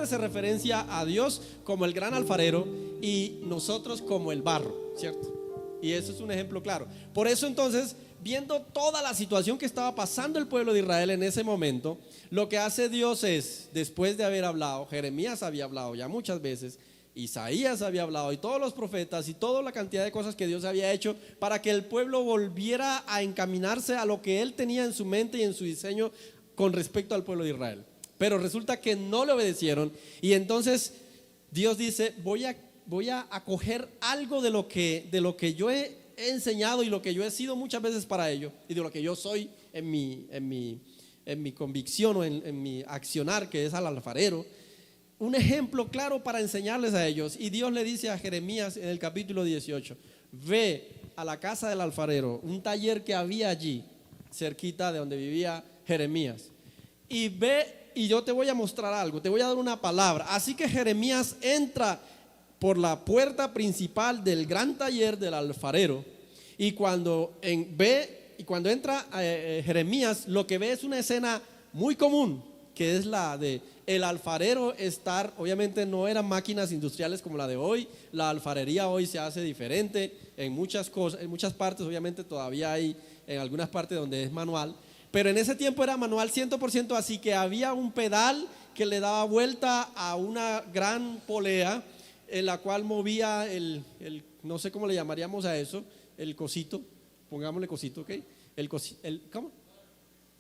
hace referencia a Dios como el gran alfarero y nosotros como el barro, ¿cierto? Y eso es un ejemplo claro. Por eso entonces, viendo toda la situación que estaba pasando el pueblo de Israel en ese momento, lo que hace Dios es, después de haber hablado, Jeremías había hablado ya muchas veces, Isaías había hablado y todos los profetas y toda la cantidad de cosas que Dios había hecho para que el pueblo volviera a encaminarse a lo que él tenía en su mente y en su diseño con respecto al pueblo de Israel. Pero resulta que no le obedecieron y entonces Dios dice, voy a acoger algo de lo que yo he enseñado y lo que yo he sido muchas veces para ello y de lo que yo soy en mi convicción o en mi accionar, que es al alfarero. Un ejemplo claro para enseñarles a ellos. Y Dios le dice a Jeremías en el capítulo 18, ve a la casa del alfarero, un taller que había allí cerquita de donde vivía Jeremías, y ve y yo te voy a mostrar algo, te voy a dar una palabra. Así que Jeremías entra por la puerta principal del gran taller del alfarero, y cuando entra Jeremías, lo que ve es una escena muy común, que es la de el alfarero estar, obviamente no eran máquinas industriales como la de hoy, la alfarería hoy se hace diferente en muchas cosas, en muchas partes, obviamente todavía hay en algunas partes donde es manual, pero en ese tiempo era manual 100%, así que había un pedal que le daba vuelta a una gran polea en la cual movía no sé cómo le llamaríamos a eso, el cosito, pongámosle cosito, ¿ok? ¿Cómo?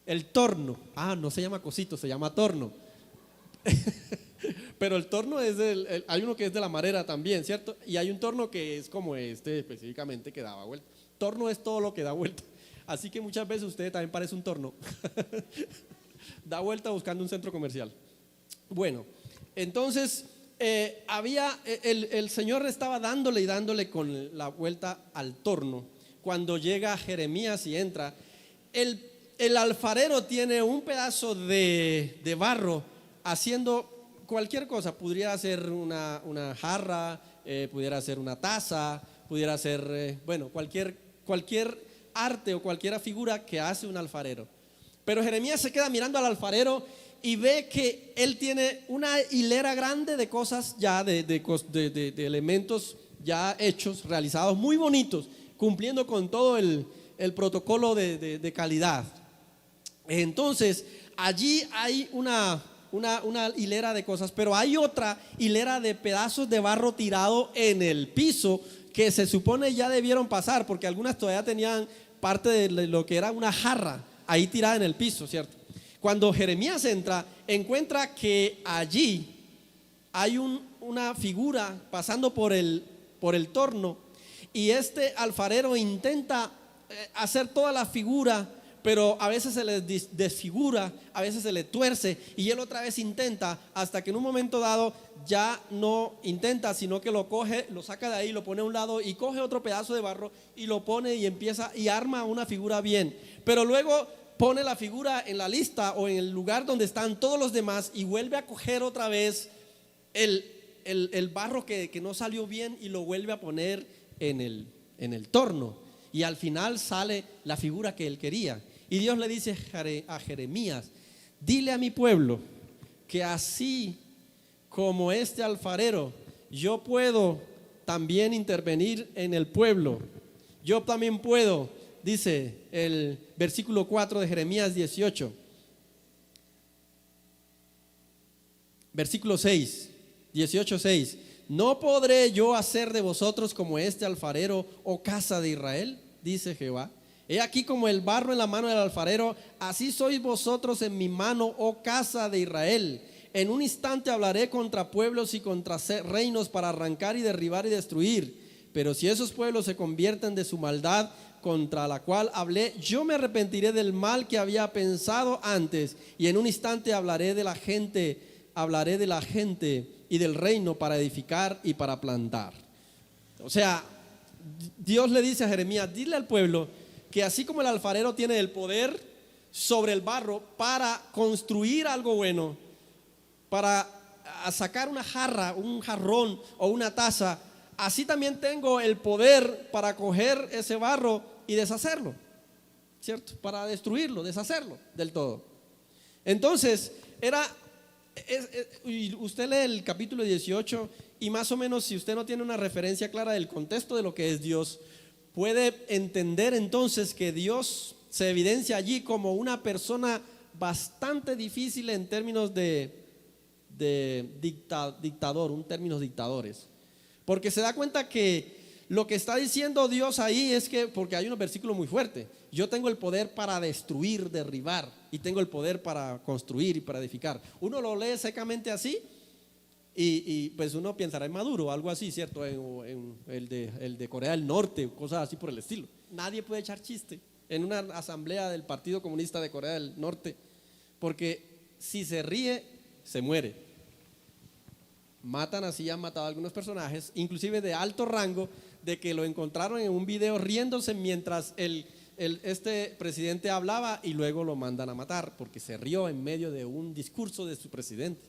El torno. No se llama cosito, se llama torno. Pero el torno es hay uno que es de la madera también, ¿cierto? Y hay un torno que es como este específicamente que daba vuelta. Torno es todo lo que da vuelta. Así que muchas veces usted también parece un torno. Da vuelta buscando un centro comercial. Bueno, entonces el Señor estaba dándole con la vuelta al torno. Cuando llega Jeremías y entra, el alfarero tiene un pedazo de barro haciendo cualquier cosa. Pudiera ser una jarra, pudiera ser una taza, pudiera ser cualquier arte o cualquier figura que hace un alfarero. Pero Jeremías se queda mirando al alfarero y ve que él tiene una hilera grande de cosas ya, de elementos ya hechos, realizados, muy bonitos, cumpliendo con todo el protocolo de calidad. Entonces allí hay una hilera de cosas, pero hay otra hilera de pedazos de barro tirado en el piso que se supone ya debieron pasar, porque algunas todavía tenían parte de lo que era una jarra ahí tirada en el piso, ¿cierto? Cuando Jeremías encuentra que allí hay una figura pasando por el torno, y este alfarero intenta hacer toda la figura, pero a veces se le desfigura, a veces se le tuerce, y él otra vez intenta, hasta que en un momento dado ya no intenta, sino que lo coge, lo saca de ahí, lo pone a un lado y coge otro pedazo de barro y lo pone y empieza y arma una figura bien, pero luego pone la figura en la lista o en el lugar donde están todos los demás y vuelve a coger otra vez el barro que no salió bien y lo vuelve a poner en el torno, y al final sale la figura que él quería. Y Dios le dice a Jeremías, dile a mi pueblo que así como este alfarero, yo puedo también intervenir en el pueblo. Yo también puedo, dice el versículo 4 de Jeremías 18, versículo 6, 18:6. ¿No podré yo hacer de vosotros como este alfarero, oh casa de Israel? Dice Jehová. He aquí como el barro en la mano del alfarero, así sois vosotros en mi mano, oh casa de Israel. En un instante hablaré contra pueblos y contra reinos para arrancar y derribar y destruir. Pero si esos pueblos se convierten de su maldad contra la cual hablé, yo me arrepentiré del mal que había pensado antes, y en un instante hablaré de la gente y del reino para edificar y para plantar. O sea, Dios le dice a Jeremías, dile al pueblo que así como el alfarero tiene el poder sobre el barro para construir algo bueno, para sacar una jarra, un jarrón o una taza, así también tengo el poder para coger ese barro y deshacerlo, ¿cierto? Para destruirlo, deshacerlo del todo. Entonces Y usted lee el capítulo 18 y más o menos, si usted no tiene una referencia clara del contexto de lo que es Dios, puede entender entonces que Dios se evidencia allí como una persona bastante difícil en términos de dictador, un términos dictadores. Porque se da cuenta que lo que está diciendo Dios ahí es que, porque hay unos versículos muy fuertes, yo tengo el poder para destruir, derribar, y tengo el poder para construir y para edificar. Uno lo lee secamente así y pues uno pensará en Maduro o algo así, ¿cierto? En el de Corea del Norte, cosas así por el estilo. Nadie puede echar chiste en una asamblea del Partido Comunista de Corea del Norte, porque si se ríe, se muere. Matan, así han matado a algunos personajes, inclusive de alto rango, de que lo encontraron en un video riéndose mientras este presidente hablaba y luego lo mandan a matar porque se rió en medio de un discurso de su presidente.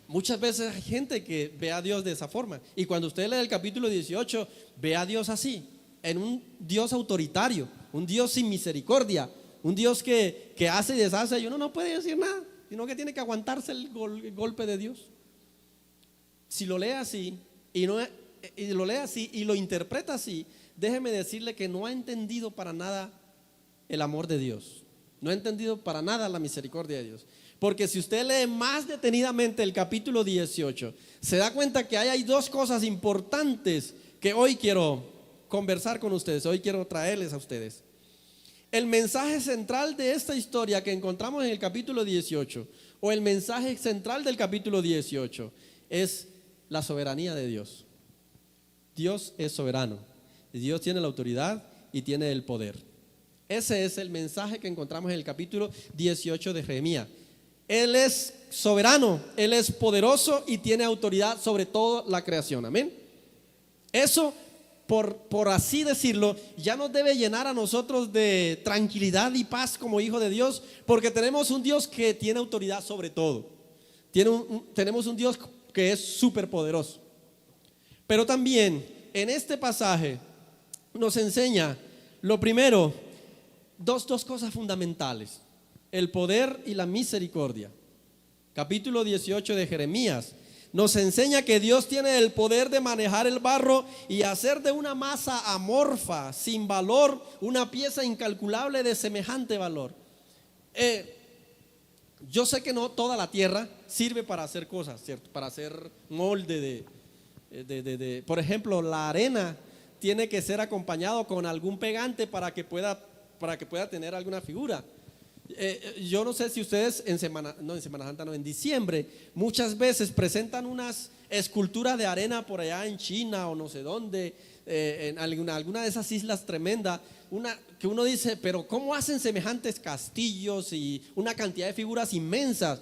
Muchas veces hay gente que ve a Dios de esa forma, y cuando usted lee el capítulo 18, ve a Dios así, en un Dios autoritario, un Dios sin misericordia, un Dios que hace y deshace, y uno no puede decir nada, sino que tiene que aguantarse el golpe de Dios. Si lo lee así y lo lee así y lo interpreta así, déjeme decirle que no ha entendido para nada el amor de Dios, no ha entendido para nada la misericordia de Dios. Porque si usted lee más detenidamente el capítulo 18, se da cuenta que hay dos cosas importantes que hoy quiero conversar con ustedes, hoy quiero traerles a ustedes. El mensaje central de esta historia que encontramos en el capítulo 18, o el mensaje central del capítulo 18, es la soberanía de Dios. Dios es soberano, Dios tiene la autoridad y tiene el poder. Ese es el mensaje que encontramos en el capítulo 18 de Jeremías. Él es soberano, Él es poderoso y tiene autoridad sobre toda la creación. Amén. Eso, por así decirlo, ya nos debe llenar a nosotros de tranquilidad y paz como hijo de Dios, porque tenemos un Dios que tiene autoridad sobre todo. Tenemos un Dios que es súper poderoso. Pero también en este pasaje nos enseña, lo primero, dos cosas fundamentales: el poder y la misericordia. Capítulo 18 de Jeremías nos enseña que Dios tiene el poder de manejar el barro y hacer de una masa amorfa, sin valor, una pieza incalculable de semejante valor. Yo sé que no toda la tierra sirve para hacer cosas, ¿cierto? Para hacer molde por ejemplo, la arena tiene que ser acompañado con algún pegante para que pueda tener alguna figura. Yo no sé si ustedes en diciembre muchas veces presentan unas esculturas de arena por allá en China o no sé dónde, en alguna de esas islas tremendas, que uno dice, pero ¿cómo hacen semejantes castillos y una cantidad de figuras inmensas?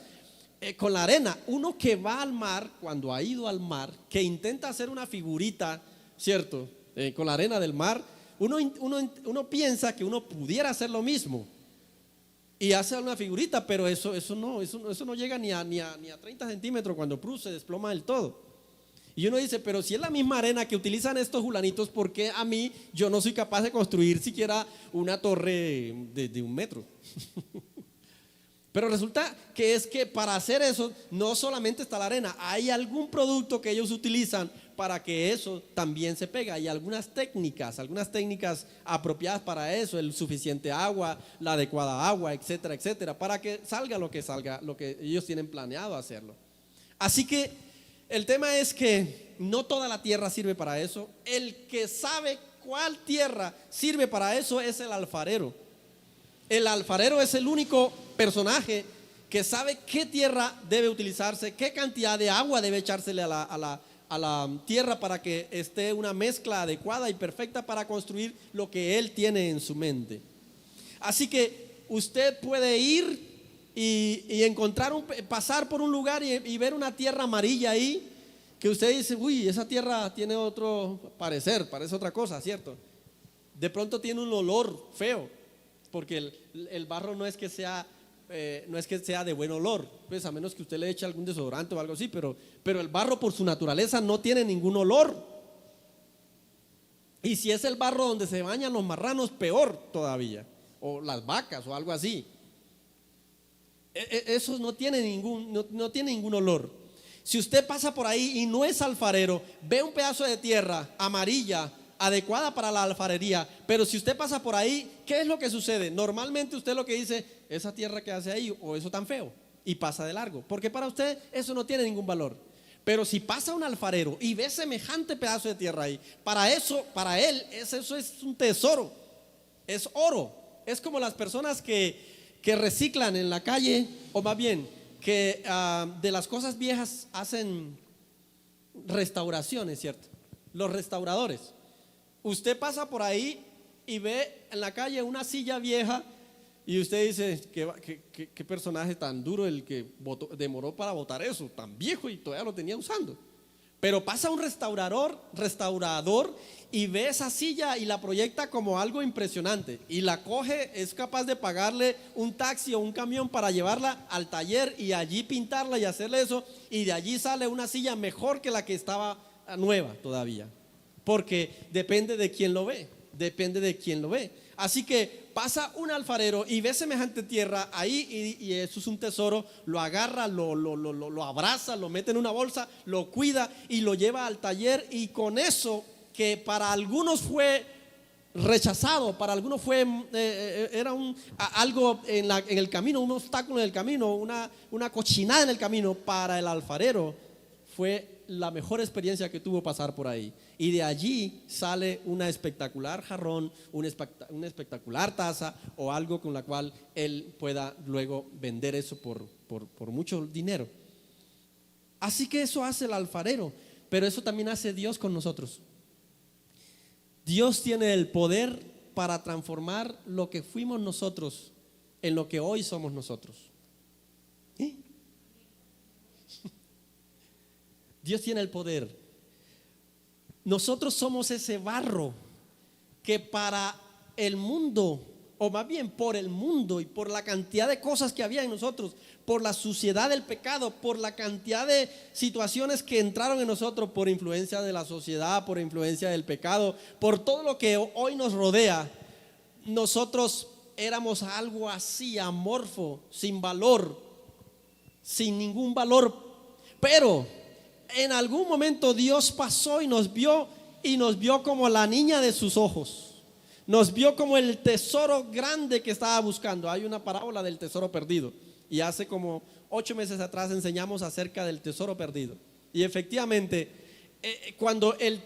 Con la arena. Uno que va al mar, cuando ha ido al mar, que intenta hacer una figurita, ¿cierto? Con la arena del mar, uno piensa que uno pudiera hacer lo mismo y hace una figurita, pero eso no llega ni a 30 centímetros cuando se desploma del todo. Y uno dice, pero si es la misma arena que utilizan estos fulanitos, ¿por qué a mí yo no soy capaz de construir siquiera una torre de 1 metro? Pero resulta que es que para hacer eso no solamente está la arena, hay algún producto que ellos utilizan para que eso también se pegue. Hay algunas técnicas apropiadas para eso, el suficiente agua, la adecuada agua, etcétera, etcétera, para que salga, lo que ellos tienen planeado hacerlo. Así que el tema es que no toda la tierra sirve para eso. El que sabe cuál tierra sirve para eso es el alfarero. El alfarero es el único personaje que sabe qué tierra debe utilizarse, qué cantidad de agua debe echársele a la tierra para que esté una mezcla adecuada y perfecta para construir lo que él tiene en su mente. Así que usted puede ir y pasar por un lugar y ver una tierra amarilla ahí, que usted dice, uy, esa tierra tiene otro parecer, parece otra cosa, ¿cierto? De pronto tiene un olor feo, porque el barro no es que sea de buen olor, pues a menos que usted le eche algún desodorante o algo así, pero el barro por su naturaleza no tiene ningún olor. Y si es el barro donde se bañan los marranos, peor todavía, o las vacas o algo así. Eso no tiene ningún olor. Si usted pasa por ahí y no es alfarero, ve un pedazo de tierra amarilla, adecuada para la alfarería, pero si usted pasa por ahí, ¿qué es lo que sucede? Normalmente usted lo que dice, esa tierra que hace ahí o eso tan feo, y pasa de largo, porque para usted eso no tiene ningún valor. Pero si pasa un alfarero y ve semejante pedazo de tierra ahí, para él eso es un tesoro, es oro. Es como las personas que reciclan en la calle, o más bien que de las cosas viejas hacen restauraciones, ¿cierto? Los restauradores. Usted pasa por ahí y ve en la calle una silla vieja y usted dice, ¿qué personaje tan duro el que demoró para botar eso, tan viejo y todavía lo tenía usando? Pero pasa un restaurador y ve esa silla y la proyecta como algo impresionante y la coge, es capaz de pagarle un taxi o un camión para llevarla al taller y allí pintarla y hacerle eso, y de allí sale una silla mejor que la que estaba nueva todavía, porque depende de quién lo ve, Así que pasa un alfarero y ve semejante tierra ahí y eso es un tesoro, lo agarra, lo abraza, lo mete en una bolsa, lo cuida y lo lleva al taller, y con eso, que para algunos fue rechazado, para algunos fue era algo en el camino, un obstáculo en el camino, una cochinada en el camino, para el alfarero fue la mejor experiencia que tuvo pasar por ahí. Y de allí sale una espectacular jarrón, una espectacular taza o algo con la cual él pueda luego vender eso por mucho dinero. Así que eso hace el alfarero, pero eso también hace Dios con nosotros. Dios tiene el poder para transformar lo que fuimos nosotros en lo que hoy somos nosotros. ¿Sí? Dios tiene el poder. Nosotros somos ese barro que para el mundo, o más bien por el mundo y por la cantidad de cosas que había en nosotros, por la suciedad del pecado, por la cantidad de situaciones que entraron en nosotros por influencia de la sociedad, por influencia del pecado, por todo lo que hoy nos rodea, nosotros éramos algo así amorfo, sin valor, sin ningún valor. Pero en algún momento Dios pasó y nos vio como la niña de sus ojos. Nos vio como el tesoro grande que estaba buscando. Hay una parábola del tesoro perdido, y hace como 8 meses atrás enseñamos acerca del tesoro perdido. Y efectivamente, cuando el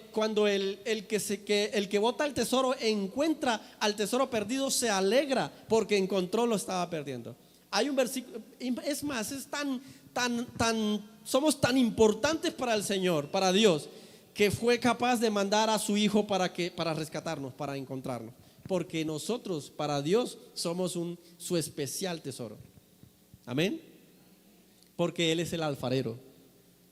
que bota el tesoro encuentra al tesoro perdido, se alegra porque encontró lo estaba perdiendo. Hay un versículo, es más, somos tan importantes para el Señor, para Dios, que fue capaz de mandar a su Hijo para rescatarnos, para encontrarnos, porque nosotros para Dios somos su especial tesoro. Amén. Porque Él es el alfarero.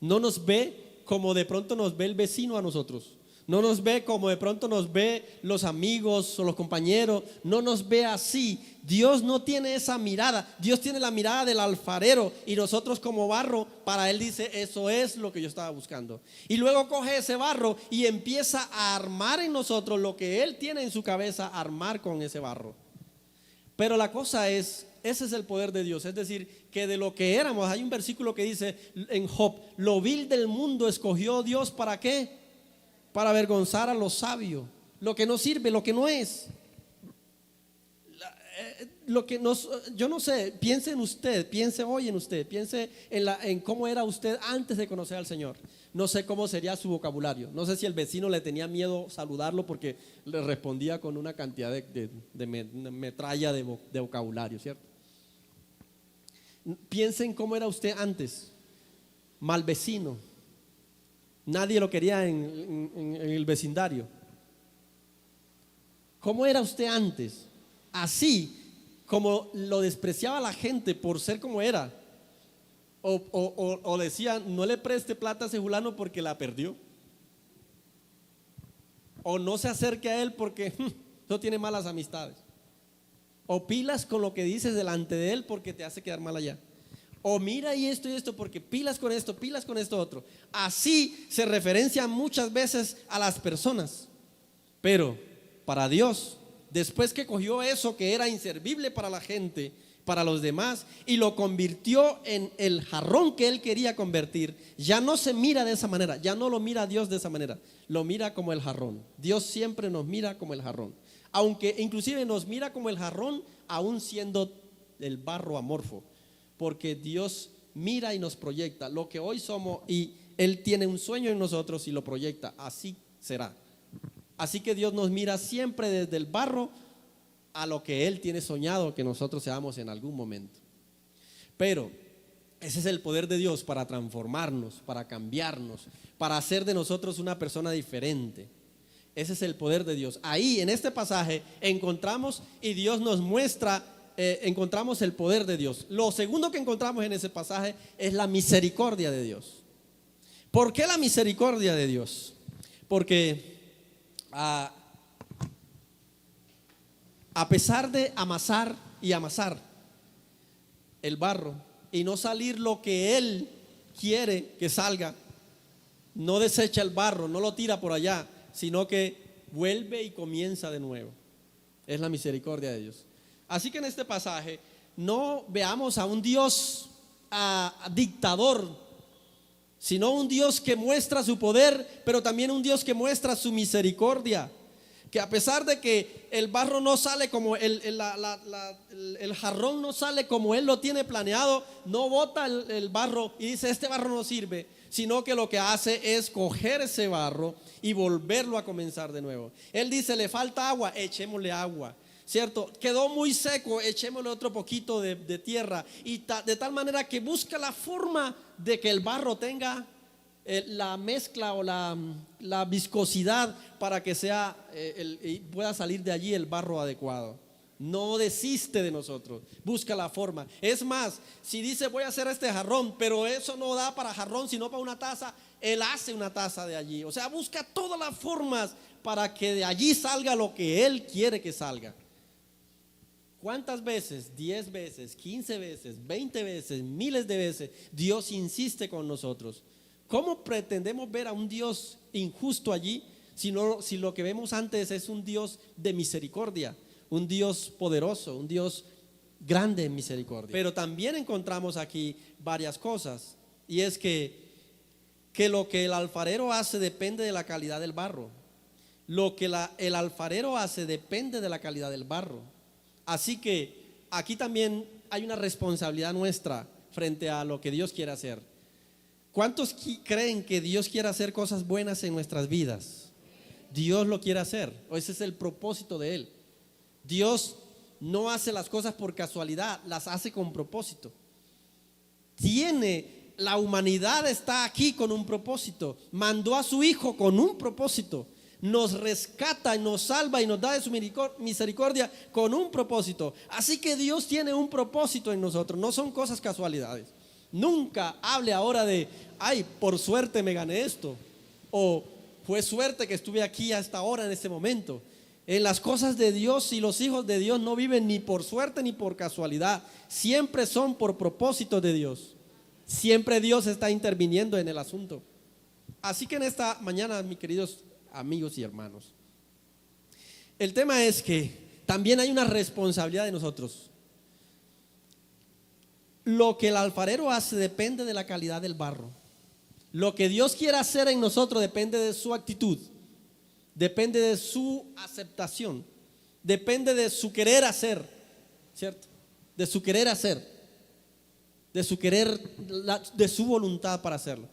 No nos ve como de pronto nos ve el vecino a nosotros. No nos ve como de pronto nos ve los amigos o los compañeros. No nos ve así. Dios no tiene esa mirada. Dios tiene la mirada del alfarero, y nosotros como barro, para Él dice, eso es lo que yo estaba buscando. Y luego coge ese barro y empieza a armar en nosotros lo que Él tiene en su cabeza, armar con ese barro. Pero la cosa es, ese es el poder de Dios. Es decir, que de lo que éramos, hay un versículo que dice en Job, lo vil del mundo escogió Dios, ¿para qué? Para avergonzar a los sabios. Lo que no sirve, lo que no es, yo no sé, piense en usted, piense hoy en usted, piense en cómo era usted antes de conocer al Señor. No sé cómo sería su vocabulario. No sé si el vecino le tenía miedo saludarlo porque le respondía con una cantidad de metralla de vocabulario, ¿cierto? Piense en cómo era usted antes. Mal vecino. Nadie lo quería en el vecindario. ¿Cómo era usted antes? Así como lo despreciaba la gente por ser como era, o decía, no le preste plata a ese fulano porque la perdió, o no se acerque a él porque no tiene malas amistades, o pilas con lo que dices delante de él porque te hace quedar mal allá, o mira y esto porque pilas con esto otro. Así se referencia muchas veces a las personas, pero para Dios después que cogió eso que era inservible para la gente, para los demás, y lo convirtió en el jarrón que él quería convertir, ya no se mira de esa manera, ya no lo mira a Dios de esa manera, lo mira como el jarrón. Dios siempre nos mira como el jarrón, aunque inclusive nos mira como el jarrón aún siendo el barro amorfo, porque Dios mira y nos proyecta lo que hoy somos, y Él tiene un sueño en nosotros y lo proyecta, así será. Así que Dios nos mira siempre desde el barro a lo que Él tiene soñado que nosotros seamos en algún momento. Pero ese es el poder de Dios para transformarnos, para cambiarnos, para hacer de nosotros una persona diferente. Ese es el poder de Dios. Ahí en este pasaje encontramos, y Dios nos muestra, encontramos el poder de Dios. Lo segundo que encontramos en ese pasaje es la misericordia de Dios. ¿Por qué la misericordia de Dios? Porque a pesar de amasar y amasar el barro y no salir lo que Él quiere que salga, no desecha el barro, no lo tira por allá, sino que vuelve y comienza de nuevo. Es la misericordia de Dios. Así que en este pasaje no veamos a un Dios dictador, sino un Dios que muestra su poder, pero también un Dios que muestra su misericordia. Que a pesar de que el barro no sale como el jarrón no sale como Él lo tiene planeado, no bota el barro y dice este barro no sirve, sino que lo que hace es coger ese barro y volverlo a comenzar de nuevo. Él dice le falta agua, echémosle agua, ¿cierto? Quedó muy seco, echémosle otro poquito de tierra, y de tal manera que busca la forma de que el barro tenga la mezcla o la viscosidad para que sea y pueda salir de allí el barro adecuado. No desiste de nosotros, busca la forma. Es más, si dice voy a hacer este jarrón, pero eso no da para jarrón sino para una taza, Él hace una taza de allí. O sea, busca todas las formas para que de allí salga lo que Él quiere que salga. ¿Cuántas veces? 10 veces, 15 veces, 20 veces, miles de veces Dios insiste con nosotros. ¿Cómo pretendemos ver a un Dios injusto allí si lo que vemos antes es un Dios de misericordia, un Dios poderoso, un Dios grande en misericordia? Pero también encontramos aquí varias cosas, y es que lo que el alfarero hace depende de la calidad del barro. Lo que el alfarero hace depende de la calidad del barro. Así que aquí también hay una responsabilidad nuestra frente a lo que Dios quiere hacer. ¿Cuántos creen que Dios quiere hacer cosas buenas en nuestras vidas? Dios lo quiere hacer, o ese es el propósito de Él. Dios no hace las cosas por casualidad, las hace con propósito. La humanidad está aquí con un propósito. Mandó a su Hijo con un propósito. Nos rescata y nos salva y nos da de su misericordia con un propósito. Así que Dios tiene un propósito en nosotros, no son cosas casualidades. Nunca hable ahora de, ay, por suerte me gané esto, o fue suerte que estuve aquí hasta ahora en este momento. En las cosas de Dios, y los hijos de Dios no viven ni por suerte ni por casualidad, siempre son por propósito de Dios. Siempre Dios está interviniendo en el asunto. Así que en esta mañana, mis queridos amigos y hermanos, el tema es que también hay una responsabilidad de nosotros. Lo que el alfarero hace depende de la calidad del barro. Lo que Dios quiere hacer en nosotros depende de su actitud, depende de su aceptación, depende de su querer hacer, ¿cierto? De su querer hacer, de su querer, de su voluntad para hacerlo.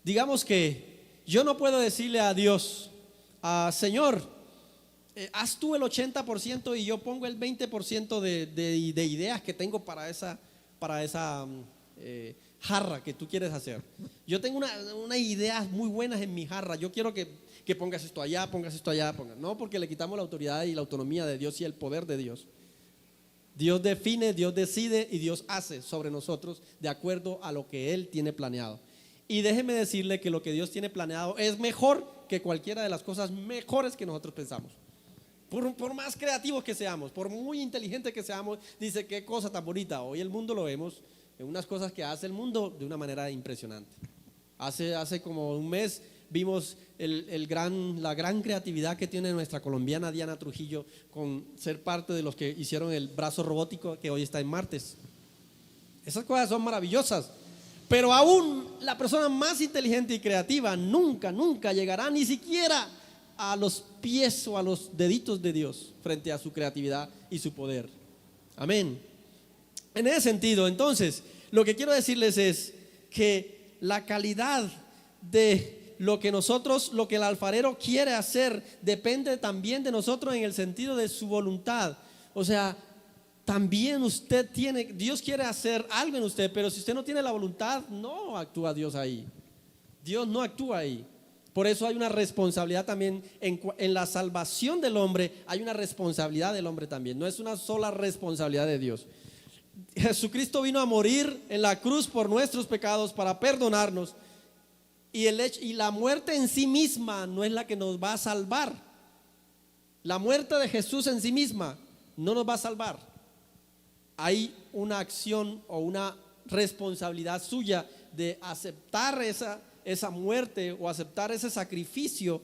Digamos que yo no puedo decirle a Dios, Señor, haz tú el 80% y yo pongo el 20% de ideas que tengo para esa jarra que tú quieres hacer. Yo tengo unas ideas muy buenas en mi jarra. Yo quiero que pongas esto allá, pongas esto allá. No, porque le quitamos la autoridad y la autonomía de Dios y el poder de Dios. Dios define, Dios decide y Dios hace sobre nosotros de acuerdo a lo que Él tiene planeado. Y déjeme decirle que lo que Dios tiene planeado es mejor que cualquiera de las cosas mejores que nosotros pensamos. Por más creativos que seamos, por muy inteligentes que seamos, dice qué cosa tan bonita. Hoy el mundo lo vemos en unas cosas que hace el mundo de una manera impresionante. Hace como un mes vimos la gran creatividad que tiene nuestra colombiana Diana Trujillo con ser parte de los que hicieron el brazo robótico que hoy está en Martes. Esas cosas son maravillosas, pero aún la persona más inteligente y creativa nunca llegará ni siquiera a los pies o a los deditos de Dios frente a su creatividad y su poder. Amén. En ese sentido, entonces, lo que quiero decirles es que la calidad de lo que el alfarero quiere hacer, depende también de nosotros en el sentido de su voluntad. O sea, también Dios quiere hacer algo en usted, pero si usted no tiene la voluntad, no actúa Dios ahí. Dios no actúa ahí. Por eso hay una responsabilidad también en la salvación del hombre, hay una responsabilidad del hombre también. No es una sola responsabilidad de Dios. Jesucristo vino a morir en la cruz por nuestros pecados para perdonarnos, y la muerte en sí misma no es la que nos va a salvar. La muerte de Jesús en sí misma no nos va a salvar. Hay una acción o una responsabilidad suya de aceptar esa muerte o aceptar ese sacrificio,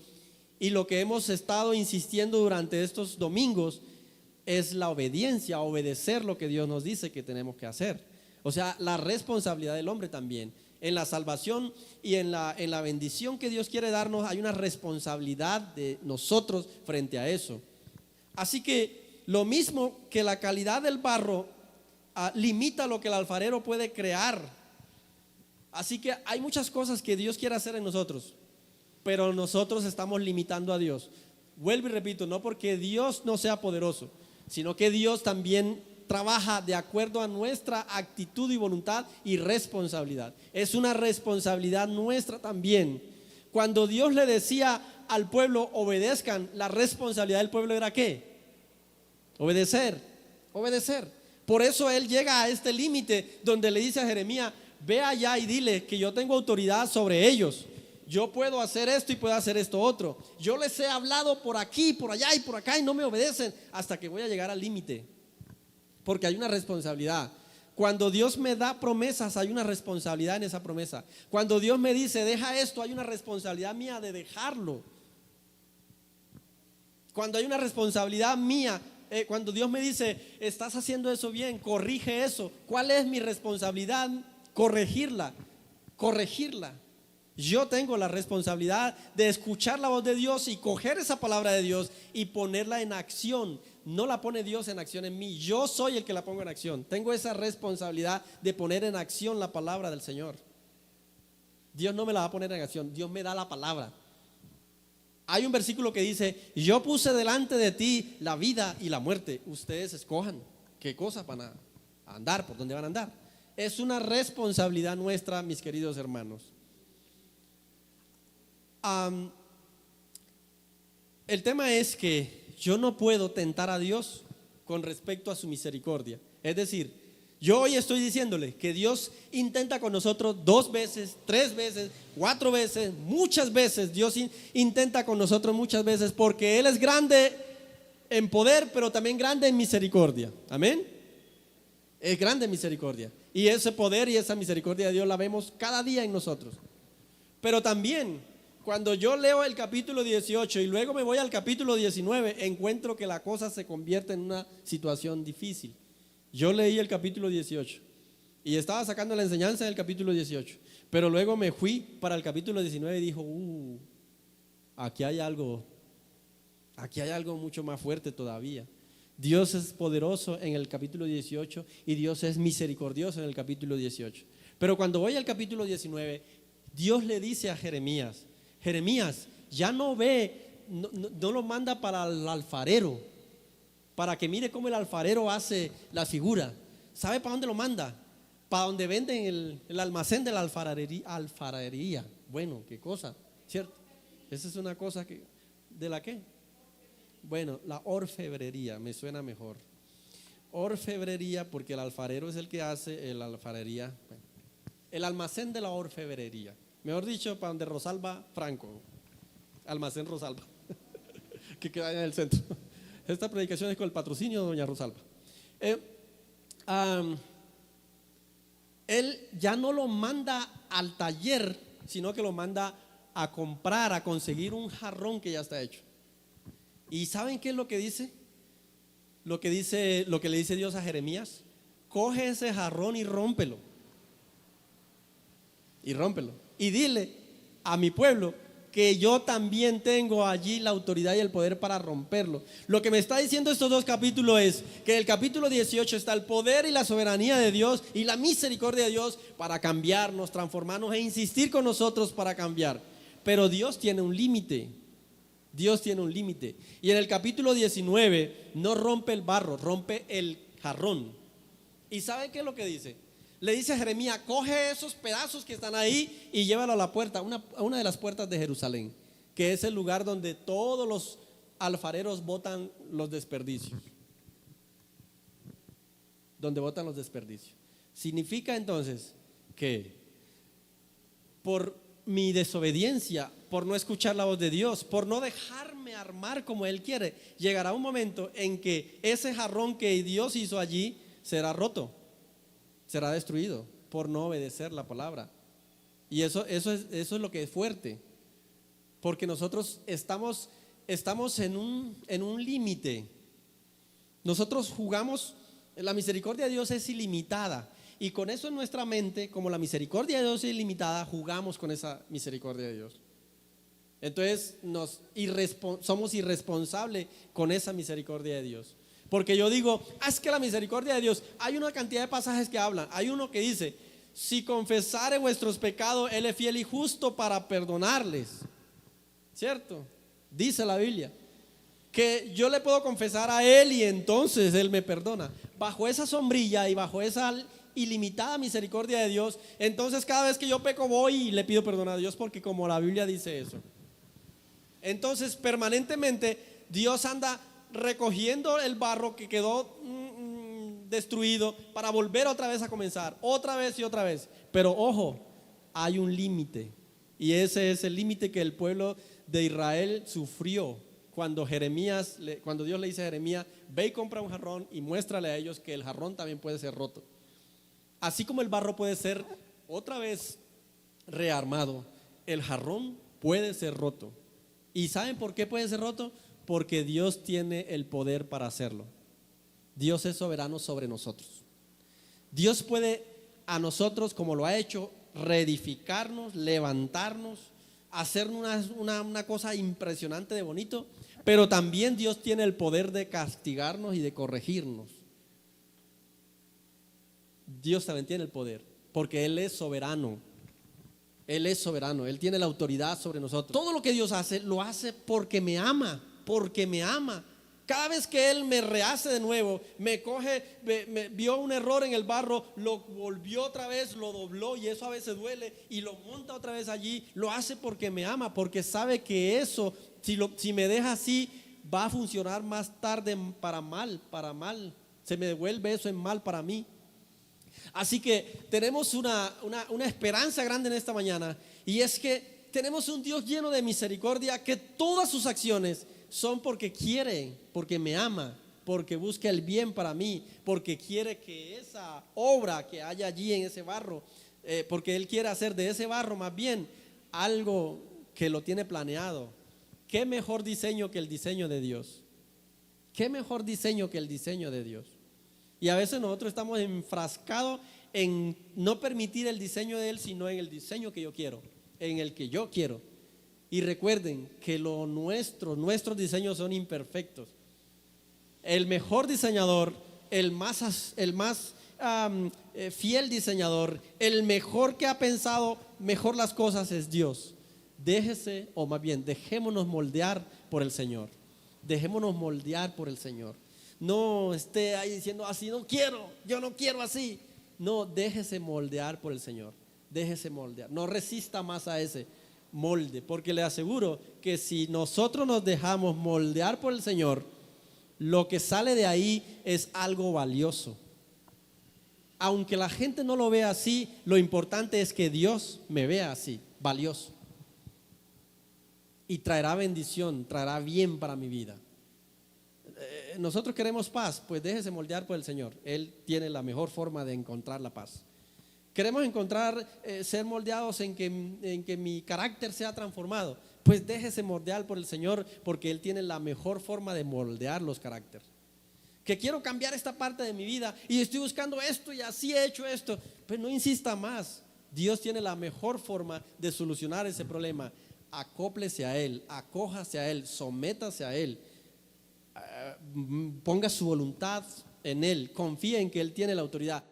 y lo que hemos estado insistiendo durante estos domingos es la obediencia, obedecer lo que Dios nos dice que tenemos que hacer. O sea, la responsabilidad del hombre también. En la salvación y en la bendición que Dios quiere darnos, hay una responsabilidad de nosotros frente a eso. Así que lo mismo que la calidad del barro limita lo que el alfarero puede crear. Así que hay muchas cosas que Dios quiere hacer en nosotros, pero nosotros estamos limitando a Dios. Vuelvo y repito, no porque Dios no sea poderoso, sino que Dios también trabaja de acuerdo a nuestra actitud y voluntad y responsabilidad. Es una responsabilidad nuestra también. Cuando Dios le decía al pueblo obedezcan, la responsabilidad del pueblo era ¿qué? Obedecer. Por eso él llega a este límite donde le dice a Jeremías: ve allá y dile que yo tengo autoridad sobre ellos. Yo puedo hacer esto y puedo hacer esto otro. Yo les he hablado por aquí, por allá y por acá y no me obedecen, hasta que voy a llegar al límite. Porque hay una responsabilidad. Cuando Dios me da promesas, hay una responsabilidad en esa promesa. Cuando Dios me dice deja esto, hay una responsabilidad mía de dejarlo. Cuando hay una responsabilidad mía, cuando Dios me dice estás haciendo eso bien, corrige eso, ¿cuál es mi responsabilidad? Corregirla. Yo tengo la responsabilidad de escuchar la voz de Dios y coger esa palabra de Dios y ponerla en acción. No la pone Dios en acción en mí, yo soy el que la pongo en acción. Tengo esa responsabilidad de poner en acción la palabra del Señor. Dios no me la va a poner en acción, Dios me da la palabra. Hay un versículo que dice: yo puse delante de ti la vida y la muerte, ustedes escojan qué cosa van a andar, por dónde van a andar. Es una responsabilidad nuestra, mis queridos hermanos. El tema es que yo no puedo tentar a Dios con respecto a su misericordia. Es decir, yo hoy estoy diciéndole que Dios intenta con nosotros 2 veces, 3 veces, 4 veces, muchas veces. Dios intenta con nosotros muchas veces porque Él es grande en poder, pero también grande en misericordia. Amén. Es grande en misericordia, y ese poder y esa misericordia de Dios la vemos cada día en nosotros. Pero también cuando yo leo el capítulo 18 y luego me voy al capítulo 19, encuentro que la cosa se convierte en una situación difícil. Yo leí el capítulo 18 y estaba sacando la enseñanza del capítulo 18, pero luego me fui para el capítulo 19 y dijo: aquí hay algo mucho más fuerte todavía. Dios es poderoso en el capítulo 18 y Dios es misericordioso en el capítulo 18. Pero cuando voy al capítulo 19, Dios le dice a Jeremías: Jeremías, ya no lo manda para el alfarero, para que mire cómo el alfarero hace la figura. ¿Sabe para dónde lo manda? Para donde venden el almacén de la alfarería. Bueno, qué cosa, ¿cierto? Esa es una cosa que, ¿de la qué? Bueno, la orfebrería, me suena mejor. Orfebrería, porque el alfarero es el que hace la alfarería. Bueno, el almacén de la orfebrería. Mejor dicho, para donde Rosalba Franco, almacén Rosalba, que queda allá en el centro. Esta predicación es con el patrocinio de doña Rosalba. Él ya no lo manda al taller, sino que lo manda a comprar, a conseguir un jarrón que ya está hecho. ¿Y saben qué es lo que dice? Lo que le dice Dios a Jeremías: coge ese jarrón y rómpelo. Y rómpelo. Y dile a mi pueblo que yo también tengo allí la autoridad y el poder para romperlo. Lo que me está diciendo estos dos capítulos es que en el capítulo 18 está el poder y la soberanía de Dios y la misericordia de Dios para cambiarnos, transformarnos e insistir con nosotros para cambiar. Pero Dios tiene un límite. Dios tiene un límite. Y en el capítulo 19 no rompe el barro, rompe el jarrón. ¿Y sabe qué es lo que dice? Le dice a Jeremías: coge esos pedazos que están ahí y llévalo a la puerta, a una de las puertas de Jerusalén, que es el lugar donde todos los alfareros botan los desperdicios. Donde botan los desperdicios. Significa entonces que por mi desobediencia, por no escuchar la voz de Dios, por no dejarme armar como Él quiere, llegará un momento en que ese jarrón que Dios hizo allí será roto, será destruido por no obedecer la palabra. Y eso es lo que es fuerte, porque nosotros estamos en un límite. Nosotros jugamos, la misericordia de Dios es ilimitada, y con eso en nuestra mente, como la misericordia de Dios es ilimitada, jugamos con esa misericordia de Dios. Entonces somos irresponsables con esa misericordia de Dios. Porque yo digo: es que la misericordia de Dios, hay una cantidad de pasajes que hablan. Hay uno que dice: si confesare vuestros pecados, Él es fiel y justo para perdonarles. ¿Cierto? Dice la Biblia que yo le puedo confesar a Él y entonces Él me perdona. Bajo esa sombrilla y bajo esa ilimitada misericordia de Dios, entonces cada vez que yo peco voy y le pido perdón a Dios, porque como la Biblia dice eso. Entonces permanentemente Dios anda recogiendo el barro que quedó destruido para volver otra vez a comenzar, otra vez y otra vez. Pero ojo, hay un límite, y ese es el límite que el pueblo de Israel sufrió cuando Dios le dice a Jeremías: ve y compra un jarrón y muéstrale a ellos que el jarrón también puede ser roto. Así como el barro puede ser otra vez rearmado, el jarrón puede ser roto. ¿Y saben por qué puede ser roto? Porque Dios tiene el poder para hacerlo. Dios es soberano sobre nosotros. Dios puede a nosotros, como lo ha hecho, reedificarnos, levantarnos, hacer una cosa impresionante de bonito. Pero también Dios tiene el poder de castigarnos y de corregirnos. Dios también tiene el poder, porque Él es soberano. Él es soberano, Él tiene la autoridad sobre nosotros. Todo lo que Dios hace, lo hace porque me ama. Porque me ama. Cada vez que Él me rehace de nuevo, me coge, me vio un error en el barro, lo volvió otra vez, lo dobló, y eso a veces duele, y lo monta otra vez allí. Lo hace porque me ama, porque sabe que eso, si me deja así, va a funcionar más tarde para mal. Se me devuelve eso en mal para mí. Así que tenemos una esperanza grande en esta mañana, y es que tenemos un Dios lleno de misericordia, que todas sus acciones son porque quiere, porque me ama, porque busca el bien para mí, porque quiere que esa obra que haya allí en ese barro, porque Él quiere hacer de ese barro más bien algo que lo tiene planeado. ¿Qué mejor diseño que el diseño de Dios? ¿Qué mejor diseño que el diseño de Dios? Y a veces nosotros estamos enfrascados en no permitir el diseño de Él, sino en el diseño que yo quiero, en el que yo quiero. Y recuerden que nuestros diseños son imperfectos. El mejor diseñador, el más fiel diseñador, el mejor que ha pensado mejor las cosas es Dios. Dejémonos moldear por el Señor. Dejémonos moldear por el Señor. No esté ahí diciendo: así no quiero, yo no quiero así. No, déjese moldear por el Señor. Déjese moldear. No resista más a ese molde, porque le aseguro que si nosotros nos dejamos moldear por el Señor, lo que sale de ahí es algo valioso. Aunque la gente no lo vea así, lo importante es que Dios me vea así, valioso, y traerá bendición, traerá bien para mi vida. Nosotros queremos paz, pues déjese moldear por el Señor. Él tiene la mejor forma de encontrar la paz. Queremos encontrar, ser moldeados en que mi carácter sea transformado. Pues déjese moldear por el Señor, porque Él tiene la mejor forma de moldear los caracteres. Que quiero cambiar esta parte de mi vida y estoy buscando esto y así he hecho esto. Pues no insista más. Dios tiene la mejor forma de solucionar ese problema. Acóplese a Él, acójase a Él, sométase a Él, ponga su voluntad en Él, confíe en que Él tiene la autoridad.